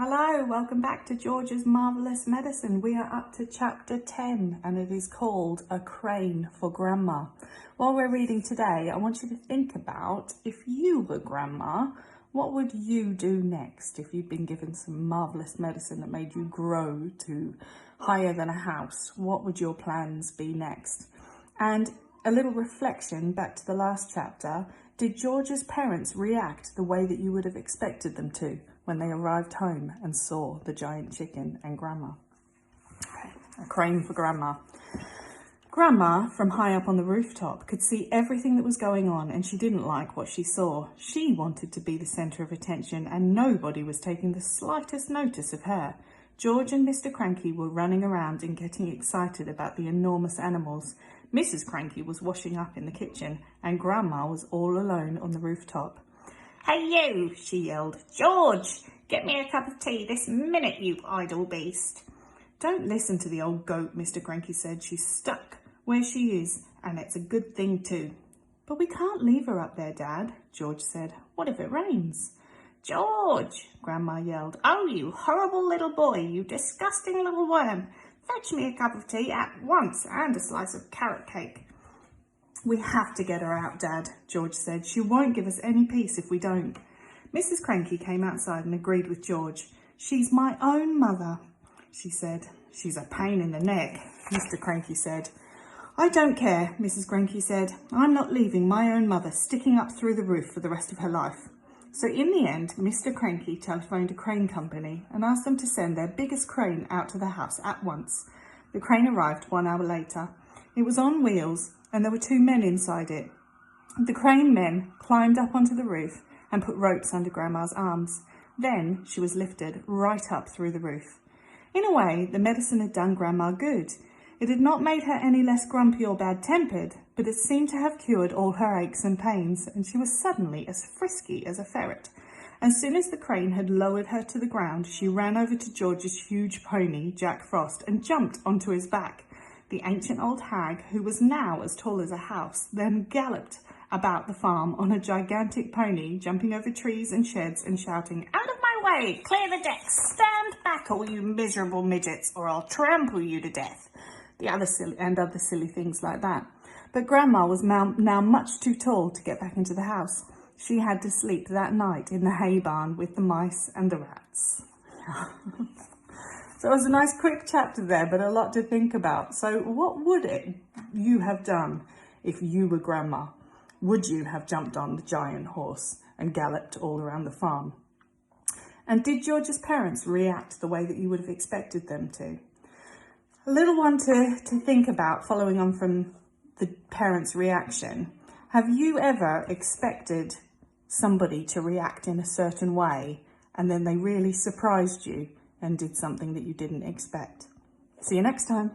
Hello, welcome back to George's Marvellous Medicine. We are up to chapter 10 and it is called A Crane for Grandma. While we're reading today, I want you to think about if you were Grandma, what would you do next if you'd been given some marvellous medicine that made you grow to higher than a house? What would your plans be next? And a little reflection back to the last chapter. Did George's parents react the way that you would have expected them to when they arrived home and saw the giant chicken and Grandma? Okay, a crane for Grandma. Grandma, from high up on the rooftop, could see everything that was going on and she didn't like what she saw. She wanted to be the centre of attention and nobody was taking the slightest notice of her. George and Mr. Cranky were running around and getting excited about the enormous animals. Mrs. Cranky was washing up in the kitchen and Grandma was all alone on the rooftop. "Hey you," she yelled. "George, get me a cup of tea this minute, you idle beast." "Don't listen to the old goat," Mr. Cranky said. "She's stuck where she is and it's a good thing too." "But we can't leave her up there, Dad," George said. "What if it rains?" "George," Grandma yelled. "Oh, you horrible little boy, you disgusting little worm. Fetch me a cup of tea at once and a slice of carrot cake." "We have to get her out, Dad," George said. "She won't give us any peace if we don't." Mrs. Cranky came outside and agreed with George. "She's my own mother," she said. "She's a pain in the neck," Mr. Cranky said. "I don't care," Mrs. Cranky said. "I'm not leaving my own mother sticking up through the roof for the rest of her life." So in the end, Mr. Cranky telephoned a crane company and asked them to send their biggest crane out to the house at once. The crane arrived 1 hour later. It was on wheels and there were 2 men inside it. The crane men climbed up onto the roof and put ropes under Grandma's arms. Then she was lifted right up through the roof. In a way, the medicine had done Grandma good. It had not made her any less grumpy or bad-tempered, but it seemed to have cured all her aches and pains, and she was suddenly as frisky as a ferret. As soon as the crane had lowered her to the ground, she ran over to George's huge pony, Jack Frost, and jumped onto his back. The ancient old hag, who was now as tall as a house, then galloped about the farm on a gigantic pony, jumping over trees and sheds and shouting, "Out of my way! Clear the deck! Stand back, all you miserable midgets, or I'll trample you to death!" other silly things like that. But Grandma was now much too tall to get back into the house. She had to sleep that night in the hay barn with the mice and the rats. So it was a nice quick chapter there, but a lot to think about. So what would you have done if you were Grandma? Would you have jumped on the giant horse and galloped all around the farm? And did George's parents react the way that you would have expected them to? A little one to think about, following on from the parents' reaction. Have you ever expected somebody to react in a certain way and then they really surprised you and did something that you didn't expect? See you next time.